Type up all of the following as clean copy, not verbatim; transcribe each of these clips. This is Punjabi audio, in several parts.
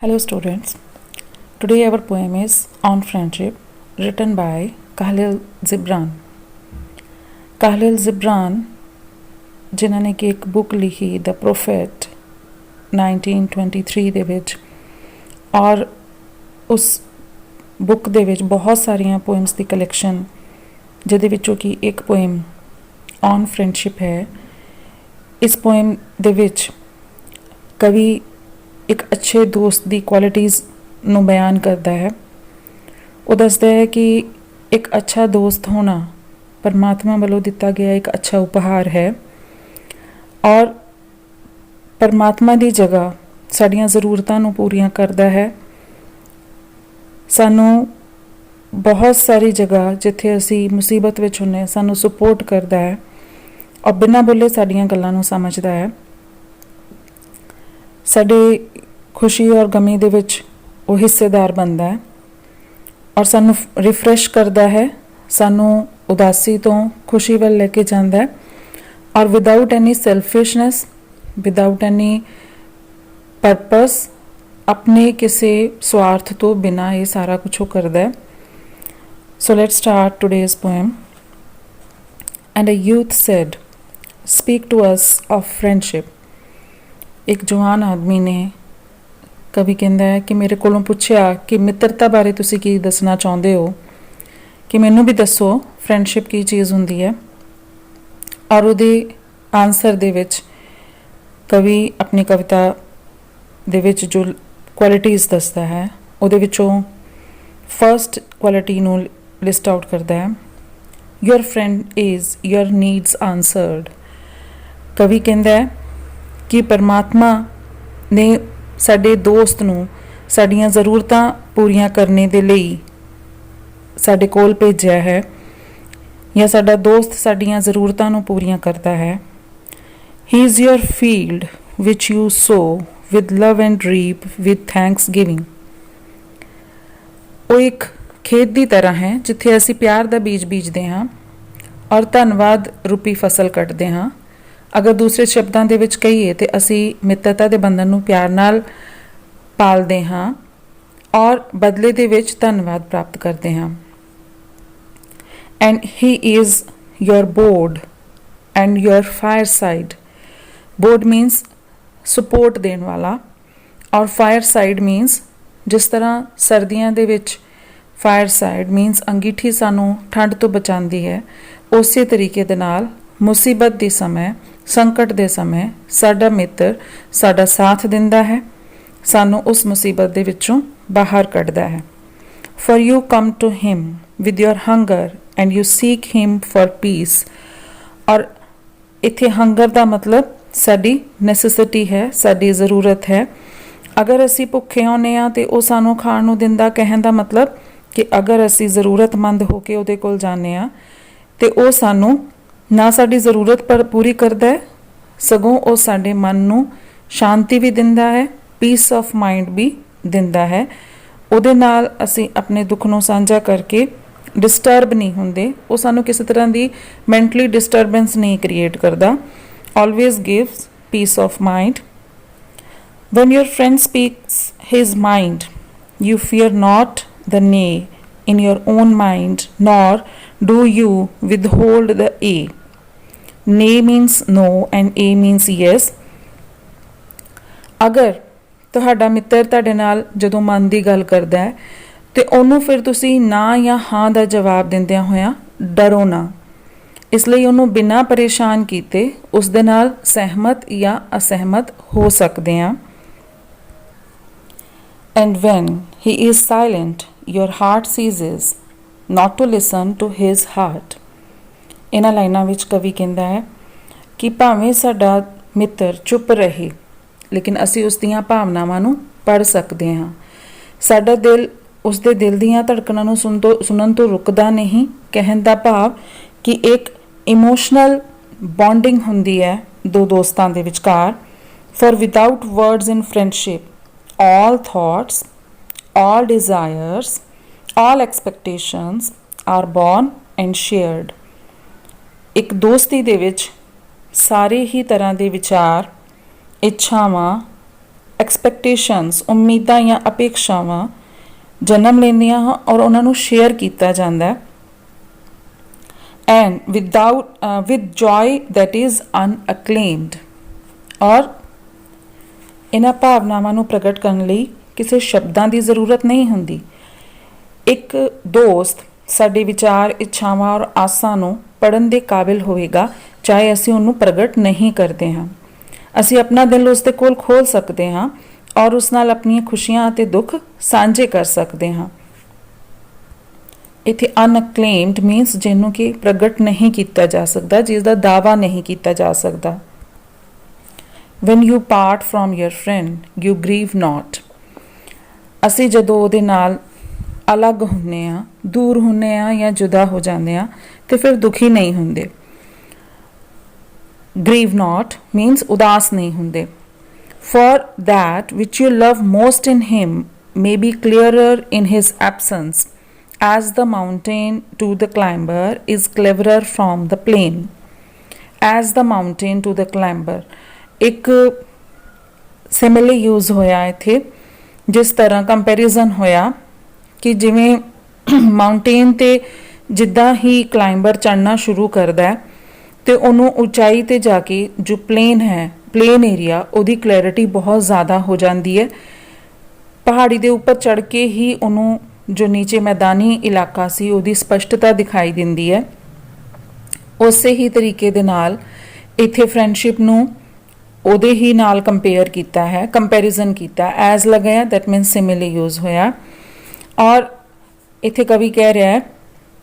Hello students, today our poem is On Friendship written by Khalil Gibran. Khalil Gibran ਜਿਨ੍ਹਾਂ ਨੇ ਕਿ ਇੱਕ ਬੁੱਕ ਲਿਖੀ ਦ ਪ੍ਰੋਫੈਟ 1923 ਦੇ ਵਿੱਚ ਔਰ ਉਸ ਬੁੱਕ ਦੇ ਵਿੱਚ ਬਹੁਤ ਸਾਰੀਆਂ ਪੋਇਮਸ ਦੀ ਕਲੈਕਸ਼ਨ ਜਿਹਦੇ ਵਿੱਚੋਂ ਕਿ ਇੱਕ ਪੋਇਮ ਔਨ ਫਰੈਂਡਸ਼ਿਪ ਹੈ। ਇਸ ਪੋਇਮ ਦੇ ਵਿੱਚ ਕਵੀ ਇੱਕ ਅੱਛੇ ਦੋਸਤ ਦੀ ਕੁਆਲਿਟੀਜ਼ ਨੂੰ ਬਿਆਨ ਕਰਦਾ ਹੈ। ਉਹ ਦੱਸਦਾ ਹੈ ਕਿ ਇੱਕ ਅੱਛਾ ਦੋਸਤ ਹੋਣਾ ਪਰਮਾਤਮਾ ਵੱਲੋਂ ਦਿੱਤਾ ਗਿਆ ਇੱਕ ਅੱਛਾ ਉਪਹਾਰ ਹੈ ਔਰ ਪਰਮਾਤਮਾ ਦੀ ਜਗ੍ਹਾ ਸਾਡੀਆਂ ਜ਼ਰੂਰਤਾਂ ਨੂੰ ਪੂਰੀਆਂ ਕਰਦਾ ਹੈ। ਸਾਨੂੰ ਬਹੁਤ ਸਾਰੀ ਜਗ੍ਹਾ ਜਿੱਥੇ ਅਸੀਂ ਮੁਸੀਬਤ ਵਿੱਚ ਹੁੰਦੇ ਸਾਨੂੰ ਸਪੋਰਟ ਕਰਦਾ ਹੈ ਔਰ ਬਿਨਾਂ ਬੋਲੇ ਸਾਡੀਆਂ ਗੱਲਾਂ ਨੂੰ ਸਮਝਦਾ ਹੈ। ਸਾਡੇ ਖੁਸ਼ੀ ਔਰ ਗਮੀ ਦੇ ਵਿੱਚ ਉਹ ਹਿੱਸੇਦਾਰ ਬਣਦਾ ਹੈ ਔਰ ਸਾਨੂੰ ਰਿਫਰੈਸ਼ ਕਰਦਾ ਹੈ, ਸਾਨੂੰ ਉਦਾਸੀ ਤੋਂ ਖੁਸ਼ੀ ਵੱਲ ਲੈ ਕੇ ਜਾਂਦਾ ਹੈ ਔਰ without any selfishness, without any purpose, ਆਪਣੇ ਕਿਸੇ ਸਵਾਰਥ ਤੋਂ ਬਿਨਾਂ ਇਹ ਸਾਰਾ ਕੁਛ ਉਹ ਕਰਦਾ ਹੈ। So let's start today's poem. And a youth said, speak to us of friendship. ਇੱਕ ਜਵਾਨ ਆਦਮੀ ਨੇ, ਕਵੀ ਕਹਿੰਦਾ ਹੈ ਕਿ ਮੇਰੇ ਕੋਲੋਂ ਪੁੱਛਿਆ ਕਿ ਮਿੱਤਰਤਾ ਬਾਰੇ ਤੁਸੀਂ ਕੀ ਦੱਸਣਾ ਚਾਹੁੰਦੇ ਹੋ, ਕਿ ਮੈਨੂੰ ਵੀ ਦੱਸੋ ਫਰੈਂਡਸ਼ਿਪ ਕੀ ਚੀਜ਼ ਹੁੰਦੀ ਹੈ। ਔਰ ਉਹਦੇ ਆਨਸਰ ਦੇ ਵਿੱਚ ਕਵੀ ਆਪਣੀ ਕਵਿਤਾ ਦੇ ਵਿੱਚ ਜੋ ਕੁਆਲਿਟੀਜ਼ ਦੱਸਦਾ ਹੈ ਉਹਦੇ ਵਿੱਚੋਂ ਫਸਟ ਕੁਆਲਿਟੀ ਨੂੰ ਲਿਸਟ ਆਊਟ ਕਰਦਾ ਹੈ, your friend is your needs ਆਨਸਰਡ। ਕਵੀ ਕਹਿੰਦਾ ਹੈ ਕਿ ਪਰਮਾਤਮਾ ਨੇ ਸਾਡੇ ਦੋਸਤ ਨੂੰ ਸਾਡੀਆਂ ਜ਼ਰੂਰਤਾਂ ਪੂਰੀਆਂ ਕਰਨ ਦੇ ਲਈ ਸਾਡੇ ਕੋਲ ਭੇਜਿਆ ਹੈ ਜਾਂ ਸਾਡਾ ਦੋਸਤ ਸਾਡੀਆਂ ਜ਼ਰੂਰਤਾਂ ਨੂੰ ਪੂਰੀਆਂ ਕਰਦਾ ਹੈ। ਹੀ is your field which you so with love and reap with thanks giving. ਉਹ ਇੱਕ ਖੇਤ ਦੀ ਤਰ੍ਹਾਂ ਹੈ ਜਿੱਥੇ ਅਸੀਂ ਪਿਆਰ ਦਾ ਬੀਜ ਬੀਜਦੇ ਹਾਂ ਔਰ ਧੰਨਵਾਦ ਰੂਪੀ ਫਸਲ ਕੱਟਦੇ ਹਾਂ। ਅਗਰ ਦੂਸਰੇ ਸ਼ਬਦਾਂ ਦੇ ਵਿੱਚ ਕਹੀਏ ਤਾਂ ਅਸੀਂ ਮਿੱਤਰਤਾ ਦੇ ਬੰਧਨ ਨੂੰ ਪਿਆਰ ਨਾਲ ਪਾਲਦੇ ਹਾਂ ਔਰ ਬਦਲੇ ਦੇ ਵਿੱਚ ਧੰਨਵਾਦ ਪ੍ਰਾਪਤ ਕਰਦੇ ਹਾਂ। And he is your board and your fireside. Board means support ਦੇਣ ਵਾਲਾ ਔਰ ਫਾਇਰਸਾਈਡ ਮੀਨਸ ਜਿਸ ਤਰ੍ਹਾਂ ਸਰਦੀਆਂ ਦੇ ਵਿੱਚ ਫਾਇਰਸਾਈਡ ਮੀਨਸ ਅੰਗੀਠੀ ਸਾਨੂੰ ਠੰਡ ਤੋਂ ਬਚਾਉਂਦੀ ਹੈ, ਉਸੇ ਤਰੀਕੇ ਦੇ ਨਾਲ ਮੁਸੀਬਤ ਦੇ ਸਮੇਂ, ਸੰਕਟ ਦੇ ਸਮੇਂ ਸਾਡਾ ਮਿੱਤਰ ਸਾਡਾ ਸਾਥ ਦਿੰਦਾ ਹੈ, ਸਾਨੂੰ ਉਸ ਮੁਸੀਬਤ ਦੇ ਵਿੱਚੋਂ ਬਾਹਰ ਕੱਢਦਾ ਹੈ। For you come to him with your hunger and you seek him for peace. ਔਰ ਇੱਥੇ ਹੰਗਰ ਦਾ ਮਤਲਬ ਸਾਡੀ ਨੈਸੈਸਿਟੀ ਹੈ, ਸਾਡੀ ਜ਼ਰੂਰਤ ਹੈ। ਅਗਰ ਅਸੀਂ ਭੁੱਖੇ ਹੁੰਦੇ ਹਾਂ ਅਤੇ ਉਹ ਸਾਨੂੰ ਖਾਣ ਨੂੰ ਦਿੰਦਾ, ਕਹਿਣ ਦਾ ਮਤਲਬ ਕਿ ਅਗਰ ਅਸੀਂ ਜ਼ਰੂਰਤਮੰਦ ਹੋ ਕੇ ਉਹਦੇ ਕੋਲ ਜਾਂਦੇ ਹਾਂ ਅਤੇ ਉਹ ਸਾਨੂੰ ਨਾ ਸਾਡੀ ਜ਼ਰੂਰਤ ਪਰ ਪੂਰੀ ਕਰਦਾ ਹੈ, ਸਗੋਂ ਉਹ ਸਾਡੇ ਮਨ ਨੂੰ ਸ਼ਾਂਤੀ ਵੀ ਦਿੰਦਾ ਹੈ, ਪੀਸ ਆਫ ਮਾਈਂਡ ਵੀ ਦਿੰਦਾ ਹੈ। ਉਹਦੇ ਨਾਲ ਅਸੀਂ ਆਪਣੇ ਦੁੱਖ ਨੂੰ ਸਾਂਝਾ ਕਰਕੇ ਡਿਸਟਰਬ ਨਹੀਂ ਹੁੰਦੇ, ਉਹ ਸਾਨੂੰ ਕਿਸੇ ਤਰ੍ਹਾਂ ਦੀ ਮੈਂਟਲੀ ਡਿਸਟਰਬੈਂਸ ਨਹੀਂ ਕ੍ਰੀਏਟ ਕਰਦਾ। Always gives peace of mind. When your friend speaks his mind you fear not the nay in your own mind, nor do you withhold the a. Nay means no and a means yes. ਅਗਰ ਤੁਹਾਡਾ ਮਿੱਤਰ ਤੁਹਾਡੇ ਨਾਲ ਜਦੋਂ ਮਨ ਦੀ ਗੱਲ ਕਰਦਾ ਹੈ ਤੇ ਉਹਨੂੰ ਫਿਰ ਤੁਸੀਂ ਨਾ ਜਾਂ ਹਾਂ ਦਾ ਜਵਾਬ ਦਿੰਦਿਆਂ ਹੋਇਆਂ ਡਰੋ ਨਾ। ਇਸ ਲਈ ਉਹਨੂੰ ਬਿਨਾਂ ਪਰੇਸ਼ਾਨ ਕੀਤੇ ਉਸ ਦੇ ਨਾਲ ਸਹਿਮਤ ਜਾਂ ਅਸਹਿਮਤ ਹੋ ਸਕਦੇ ਹਾਂ। And when he is silent, your heart ceases not to listen to his heart. ਇਹਨਾਂ ਲਾਈਨਾਂ ਵਿੱਚ ਕਵੀ ਕਹਿੰਦਾ ਹੈ ਕਿ ਭਾਵੇਂ ਸਾਡਾ ਮਿੱਤਰ ਚੁੱਪ ਰਹੇ ਲੇਕਿਨ ਅਸੀਂ ਉਸ ਦੀਆਂ ਭਾਵਨਾਵਾਂ ਨੂੰ ਪੜ੍ਹ ਸਕਦੇ ਹਾਂ। ਸਾਡਾ ਦਿਲ ਉਸ ਦੇ ਦਿਲ ਦੀਆਂ ਧੜਕਣਾਂ ਨੂੰ ਸੁਣਨ ਤੋਂ ਰੁਕਦਾ ਨਹੀਂ। ਕਹਿਣ ਦਾ ਭਾਵ ਕਿ ਇੱਕ ਇਮੋਸ਼ਨਲ ਬੌਂਡਿੰਗ ਹੁੰਦੀ ਹੈ ਦੋ ਦੋਸਤਾਂ ਦੇ ਵਿਚਕਾਰ। For without words in friendship, all thoughts, all desires, all expectations are born and shared. ਇੱਕ ਦੋਸਤੀ ਦੇ ਵਿੱਚ ਸਾਰੇ ਹੀ ਤਰ੍ਹਾਂ ਦੇ ਵਿਚਾਰ, ਇੱਛਾਵਾਂ, ਐਕਸਪੈਕਟੇਸ਼ਨਸ ਉਮੀਦਾਂ ਜਾਂ ਅਪੇक्षाਵਾਂ ਜਨਮ ਲੈਂਦੀਆਂ ਹਨ ਔਰ ਉਹਨਾਂ ਨੂੰ ਸ਼ੇਅਰ ਕੀਤਾ ਜਾਂਦਾ ਹੈ and with joy that is unacclaimed ਔਰ ਇਹਨਾਂ ਭਾਵਨਾਵਾਂ ਨੂੰ ਪ੍ਰਗਟ ਕਰਨ ਲਈ ਕਿਸੇ ਸ਼ਬਦਾਂ ਦੀ ਜ਼ਰੂਰਤ ਨਹੀਂ ਹੁੰਦੀ। ਇੱਕ ਦੋਸਤ ਸਾਡੇ ਵਿਚਾਰ ਇੱਛਾਵਾਂ ਔਰ ਆਸਾਂ ਨੂੰ ਪੜ੍ਹਨ ਦੇ ਕਾਬਿਲ ਹੋਵੇਗਾ ਚਾਹੇ ਅਸੀਂ ਉਹਨੂੰ ਪ੍ਰਗਟ ਨਹੀਂ ਕਰਦੇ ਹਾਂ। ਅਸੀਂ ਆਪਣਾ ਦਿਲ ਉਸ ਦੇ ਕੋਲ ਖੋਲ੍ਹ ਸਕਦੇ ਹਾਂ ਔਰ ਉਸ ਨਾਲ ਆਪਣੀਆਂ ਖੁਸ਼ੀਆਂ ਅਤੇ ਦੁੱਖ ਸਾਂਝੇ ਕਰ ਸਕਦੇ ਹਾਂ। ਇੱਥੇ ਅਨਅਕਲੇਮਡ ਮੀਨਸ ਜਿਹਨੂੰ ਕਿ ਪ੍ਰਗਟ ਨਹੀਂ ਕੀਤਾ ਜਾ ਸਕਦਾ, ਜਿਸ ਦਾ ਦਾਅਵਾ ਨਹੀਂ ਕੀਤਾ ਜਾ ਸਕਦਾ। When you part from your friend, you grieve not. ਅਸੀਂ ਜਦੋਂ ਉਹਦੇ ਨਾਲ ਅਲੱਗ ਹੁੰਦੇ ਹਾਂ, ਦੂਰ ਹੁੰਦੇ ਹਾਂ ਜਾਂ ਜੁਦਾ ਹੋ ਜਾਂਦੇ ਹਾਂ ਤੇ ਫਿਰ ਦੁਖੀ ਨਹੀਂ ਹੁੰਦੇ। Grieve not means ਉਦਾਸ ਨਹੀਂ ਹੁੰਦੇ। For that which you love most in him may be clearer in his absence, as the mountain to the climber is clearer from the plain. As the mountain to the climber. ਇੱਕ ਸਿਮਿਲੇ ਯੂਜ਼ ਹੋਇਆ ਇੱਥੇ, ਜਿਸ ਤਰ੍ਹਾਂ ਕੰਪੈਰੀਜ਼ਨ ਹੋਇਆ ਕਿ ਜਿਵੇਂ ਮਾਊਂਟੇਨ 'ਤੇ ਜਿੱਦਾਂ ਹੀ ਕਲਾਈਂਬਰ ਚੜ੍ਹਨਾ ਸ਼ੁਰੂ ਕਰਦਾ ਤੇ ਉਹਨੂੰ ਉਚਾਈ 'ਤੇ ਜਾ ਕੇ ਜੋ ਪਲੇਨ ਹੈ, ਪਲੇਨ ਏਰੀਆ, ਉਹਦੀ ਕਲੈਰਿਟੀ ਬਹੁਤ ਜ਼ਿਆਦਾ ਹੋ ਜਾਂਦੀ ਹੈ। ਪਹਾੜੀ ਦੇ ਉੱਪਰ ਚੜ੍ਹ ਕੇ ਹੀ ਉਹਨੂੰ ਜੋ ਨੀਚੇ ਮੈਦਾਨੀ ਇਲਾਕਾ ਸੀ ਉਹਦੀ ਸਪਸ਼ਟਤਾ ਦਿਖਾਈ ਦਿੰਦੀ ਹੈ। ਉਸੇ ਹੀ ਤਰੀਕੇ ਦੇ ਨਾਲ ਇੱਥੇ ਫਰੈਂਡਸ਼ਿਪ ਨੂੰ ਉਹਦੇ ਹੀ ਨਾਲ ਕੰਪੇਅਰ ਕੀਤਾ ਹੈ, ਕੰਪੈਰੀਜ਼ਨ ਕੀਤਾ। ਐਜ਼ ਲਗਾਇਆ ਦੈਟ ਮੀਨਸ ਸਿਮਿਲੇ ਯੂਜ਼ ਹੋਇਆ। ਔਰ ਇੱਥੇ ਕਵੀ ਕਹਿ ਰਿਹਾ ਹੈ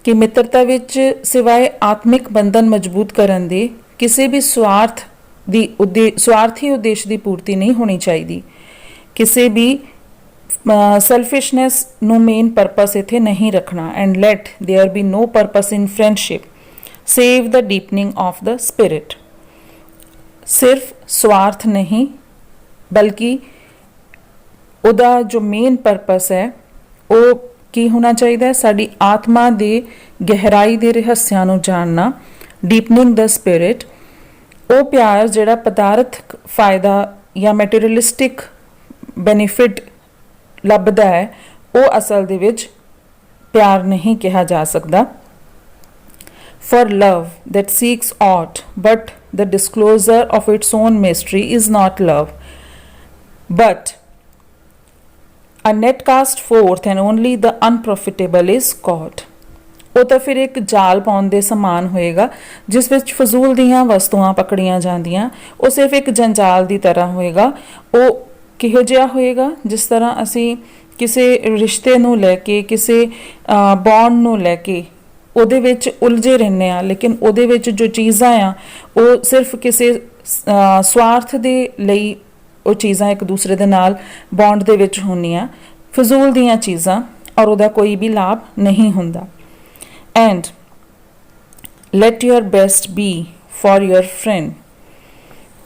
ਕਿ ਮਿੱਤਰਤਾ ਵਿੱਚ ਸਿਵਾਏ ਆਤਮਿਕ ਬੰਧਨ ਮਜ਼ਬੂਤ ਕਰਨ ਦੇ ਕਿਸੇ ਵੀ ਸਵਾਰਥੀ ਉਦੇਸ਼ ਦੀ ਪੂਰਤੀ ਨਹੀਂ ਹੋਣੀ ਚਾਹੀਦੀ। ਕਿਸੇ ਵੀ ਸੈਲਫਿਸ਼ਨੈਸ ਨੂੰ ਮੇਨ ਪਰਪਸ ਇੱਥੇ ਨਹੀਂ ਰੱਖਣਾ। And let there be no purpose in friendship save the deepening of the spirit. ਸਿਰਫ ਸਵਾਰਥ ਨਹੀਂ ਬਲਕਿ ਉਹਦਾ ਜੋ ਮੇਨ ਪਰਪਸ ਹੈ ਉਹ ਕੀ ਹੋਣਾ ਚਾਹੀਦਾ ਹੈ? ਸਾਡੀ ਆਤਮਾ ਦੇ ਗਹਿਰਾਈ ਦੇ ਰਹੱਸਿਆਂ ਨੂੰ ਜਾਣਨਾ, ਡੀਪਨਿੰਗ ਦ ਸਪਿਰਿਟ। ਉਹ ਪਿਆਰ ਜਿਹੜਾ ਪਦਾਰਥਕ ਫਾਇਦਾ ਜਾਂ ਮੈਟੀਰੀਅਲਿਸਟਿਕ ਬੈਨੀਫਿਟ ਲੱਭਦਾ ਹੈ, ਉਹ ਅਸਲ ਦੇ ਵਿੱਚ ਪਿਆਰ ਨਹੀਂ ਕਿਹਾ ਜਾ ਸਕਦਾ। For love that seeks aught but the disclosure of its own mystery is not love, but a net cast forth and only the unprofitable is caught. ਉਹ ਤਾਂ ਫਿਰ ਇੱਕ ਜਾਲ ਪਾਉਣ ਦੇ ਸਮਾਨ ਹੋਏਗਾ ਜਿਸ ਵਿੱਚ ਫਜ਼ੂਲ ਦੀਆਂ ਵਸਤੂਆਂ ਪਕੜੀਆਂ ਜਾਂਦੀਆਂ। ਉਹ ਸਿਰਫ ਇੱਕ ਜੰਜਾਲ ਦੀ ਤਰ੍ਹਾਂ ਹੋਏਗਾ। ਉਹ ਕਿਹੋ ਜਿਹਾ ਹੋਏਗਾ? ਜਿਸ ਤਰ੍ਹਾਂ ਅਸੀਂ ਕਿਸੇ ਰਿਸ਼ਤੇ ਨੂੰ ਲੈ ਕੇ, ਕਿਸੇ ਬੌਂਡ ਨੂੰ ਲੈ ਕੇ ਉਹਦੇ ਵਿੱਚ ਉਲਝੇ ਰਹਿੰਦੇ ਹਾਂ, ਲੇਕਿਨ ਉਹਦੇ ਵਿੱਚ ਜੋ ਚੀਜ਼ਾਂ ਆ ਉਹ ਸਿਰਫ ਕਿਸੇ ਸਵਾਰਥ ਦੇ ਲਈ ਉਹ ਚੀਜ਼ਾਂ ਇੱਕ ਦੂਸਰੇ ਦੇ ਨਾਲ ਬੌਂਡ ਦੇ ਵਿੱਚ ਹੁੰਦੀਆਂ, ਫਜ਼ੂਲ ਦੀਆਂ ਚੀਜ਼ਾਂ, ਔਰ ਉਹਦਾ ਕੋਈ ਵੀ ਲਾਭ ਨਹੀਂ ਹੁੰਦਾ। And let your best be for your friend.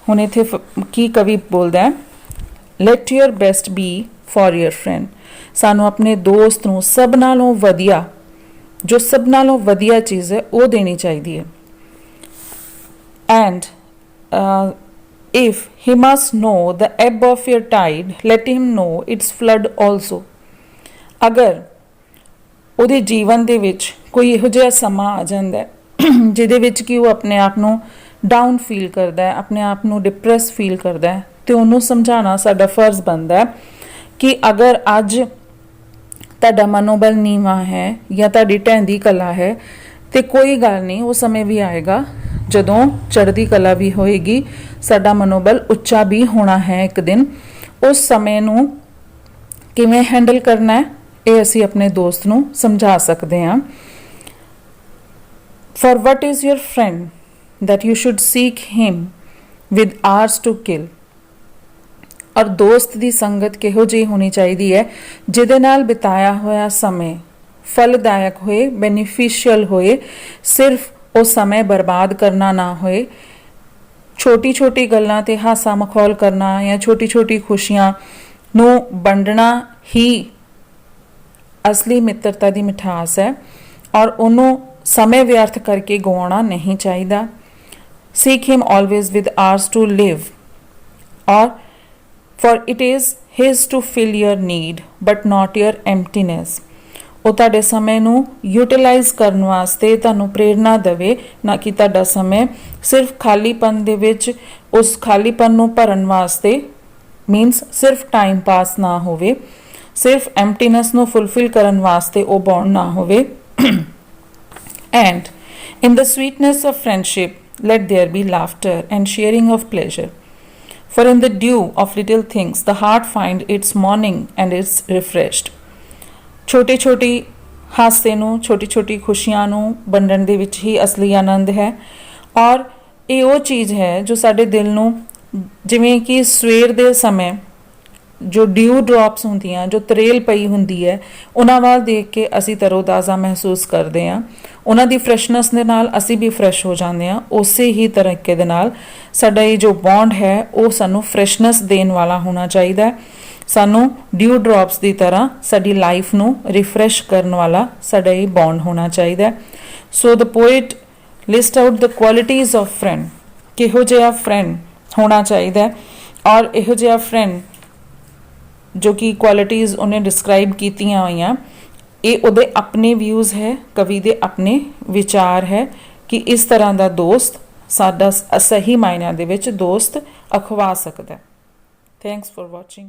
ਹੁਣ ਇੱਥੇ ਕੀ ਕਵੀ ਬੋਲਦਾ ਹੈ? Let your best be for your friend. ਸਾਨੂੰ ਆਪਣੇ ਦੋਸਤ ਨੂੰ ਸਭ ਨਾਲੋਂ ਵਧੀਆ, ਜੋ ਸਭ ਨਾਲੋਂ ਵਧੀਆ ਚੀਜ਼ ਹੈ ਉਹ ਦੇਣੀ ਚਾਹੀਦੀ ਹੈ। And if he must know the ebb of your tide, let him know its flood also. ਅਗਰ ਉਹਦੇ ਜੀਵਨ ਦੇ ਵਿੱਚ ਕੋਈ ਇਹੋ ਜਿਹਾ ਸਮਾਂ ਆ ਜਾਂਦਾ ਜਿਹਦੇ ਵਿੱਚ ਕਿ ਉਹ ਆਪਣੇ ਆਪ ਨੂੰ ਡਾਊਨ ਫੀਲ ਕਰਦਾ ਹੈ, ਆਪਣੇ ਆਪ ਨੂੰ ਡਿਪਰੈਸ ਫੀਲ ਕਰਦਾ ਹੈ, ਤੇ ਉਹਨੂੰ ਸਮਝਾਉਣਾ ਸਾਡਾ ਫਰਜ਼ ਬਣਦਾ ਹੈ ਕਿ ਅਗਰ ਅੱਜ ਤੁਹਾਡਾ ਮਨੋਬਲ ਨੀਵਾਂ ਹੈ ਜਾਂ ਤੁਹਾਡੀ ਢਹਿੰਦੀ ਕਲਾ ਹੈ ਤੇ ਕੋਈ ਗੱਲ ਨਹੀਂ, ਉਹ ਸਮੇਂ ਵੀ ਆਏਗਾ ਜਦੋਂ ਚੜ੍ਹਦੀ ਕਲਾ ਵੀ ਹੋਏਗੀ, ਸਾਡਾ ਮਨੋਬਲ ਉੱਚਾ ਵੀ ਹੋਣਾ ਹੈ ਇੱਕ ਦਿਨ। ਉਸ ਸਮੇਂ ਨੂੰ ਕਿਵੇਂ ਹੈਂਡਲ ਕਰਨਾ ਹੈ ਇਹ ਅਸੀਂ ਆਪਣੇ ਦੋਸਤ ਨੂੰ ਸਮਝਾ ਸਕਦੇ ਹਾਂ। For what is your friend that you should seek him with hours to kill? ਔਰ ਦੋਸਤ ਦੀ ਸੰਗਤ ਕਿਹੋ ਜਿਹੀ ਹੋਣੀ ਚਾਹੀਦੀ ਹੈ ਜਿਹਦੇ ਨਾਲ ਬਿਤਾਇਆ ਹੋਇਆ ਸਮੇਂ ਫਲਦਾਇਕ ਹੋਏ, ਬੈਨੀਫੀਸ਼ੀਅਲ ਹੋਏ, ਸਿਰਫ ਉਹ ਸਮੇਂ ਬਰਬਾਦ ਕਰਨਾ ਨਾ ਹੋਏ। ਛੋਟੀ ਛੋਟੀ ਗੱਲਾਂ ਤੇ ਹਾਸਾ ਮਖੌਲ ਕਰਨਾ ਜਾਂ ਛੋਟੀ ਛੋਟੀ ਖੁਸ਼ੀਆਂ ਨੂੰ ਵੰਡਣਾ ਹੀ ਅਸਲੀ ਮਿੱਤਰਤਾ ਦੀ ਮਿਠਾਸ ਹੈ, ਔਰ ਉਹਨੂੰ ਸਮੇਂ ਵਿਅਰਥ ਕਰਕੇ ਗਵਾਉਣਾ ਨਹੀਂ ਚਾਹੀਦਾ। Seek him always with hours to live, ਔਰ for it is his to fill your need but not your emptiness. ਉਹ ਤੁਹਾਡੇ ਸਮੇਂ ਨੂੰ ਯੂਟਿਲਾਈਜ਼ ਕਰਨ ਵਾਸਤੇ ਤੁਹਾਨੂੰ ਪ੍ਰੇਰਨਾ ਦੇਵੇ, ਨਾ ਕਿ ਤੁਹਾਡਾ ਸਮੇਂ ਸਿਰਫ ਖਾਲੀਪਨ ਦੇ ਵਿੱਚ ਉਸ ਖਾਲੀਪਨ ਨੂੰ ਭਰਨ ਵਾਸਤੇ ਮੀਨਸ ਸਿਰਫ ਟਾਈਮ ਪਾਸ ਨਾ ਹੋਵੇ, ਸਿਰਫ ਐਮਟੀਨੈਸ ਨੂੰ ਫੁਲਫਿਲ ਕਰਨ ਵਾਸਤੇ ਉਹ ਬੌਂਡ ਨਾ ਹੋਵੇ। And in the sweetness of friendship let there be laughter and sharing of pleasure. For in the dew of little things the heart finds its morning and is refreshed. ਛੋਟੀ ਛੋਟੀ ਹਾਸੇ ਨੂੰ, ਛੋਟੀ ਛੋਟੀ ਖੁਸ਼ੀਆਂ ਨੂੰ ਵੰਡਣ ਦੇ ਵਿੱਚ ਹੀ ਅਸਲੀ ਆਨੰਦ ਹੈ। ਔਰ ਇਹ ਉਹ ਚੀਜ਼ ਹੈ ਜੋ ਸਾਡੇ ਦਿਲ ਨੂੰ, ਜਿਵੇਂ ਕਿ ਸਵੇਰ ਦੇ ਸਮੇਂ ਜੋ ਡਿਊ ਡ੍ਰੌਪਸ ਹੁੰਦੀਆਂ, ਜੋ ਤਰੇਲ ਪਈ ਹੁੰਦੀ ਹੈ, ਉਹਨਾਂ ਵੱਲ ਦੇਖ ਕੇ ਅਸੀਂ ਤਰੋਤਾਜ਼ਾ ਮਹਿਸੂਸ ਕਰਦੇ ਹਾਂ। ਉਹਨਾਂ ਦੀ ਫਰੈਸ਼ਨੈਸ ਦੇ ਨਾਲ ਅਸੀਂ ਵੀ ਫਰੈਸ਼ ਹੋ ਜਾਂਦੇ ਹਾਂ। ਉਸੇ ਹੀ ਤਰੀਕੇ ਦੇ ਨਾਲ ਸਾਡਾ ਇਹ ਜੋ ਬੌਂਡ ਹੈ ਉਹ ਸਾਨੂੰ ਫਰੈਸ਼ਨੈਸ ਦੇਣ ਵਾਲਾ ਹੋਣਾ ਚਾਹੀਦਾ। ਸਾਨੂੰ ਡਿਊ ਡ੍ਰੌਪਸ ਦੀ ਤਰ੍ਹਾਂ ਸਾਡੀ ਲਾਈਫ ਨੂੰ ਰਿਫਰੈਸ਼ ਕਰਨ ਵਾਲਾ ਸਾਡਾ ਇਹ ਬੌਂਡ ਹੋਣਾ ਚਾਹੀਦਾ। So the poet list out the qualities of friend, ਕਿਹੋ ਜਿਹਾ ਫਰੈਂਡ ਹੋਣਾ ਚਾਹੀਦਾ। ਔਰ ਇਹੋ ਜਿਹਾ ਫਰੈਂਡ ਜੋ ਕਿ ਕੁਆਲਿਟੀਜ਼ ਉਹਨੇ ਡਿਸਕ੍ਰਾਈਬ ਕੀਤੀਆਂ ਹੋਈਆਂ, ਇਹ ਉਹਦੇ ਆਪਣੇ ਵਿਊਜ਼ ਹੈ, ਕਵੀ ਦੇ ਆਪਣੇ ਵਿਚਾਰ ਹੈ ਕਿ ਇਸ ਤਰ੍ਹਾਂ ਦਾ ਦੋਸਤ ਸਾਡਾ ਸਹੀ ਮਾਇਨਿਆਂ ਦੇ ਵਿੱਚ ਦੋਸਤ ਅਖਵਾ ਸਕਦਾ। Thanks for watching.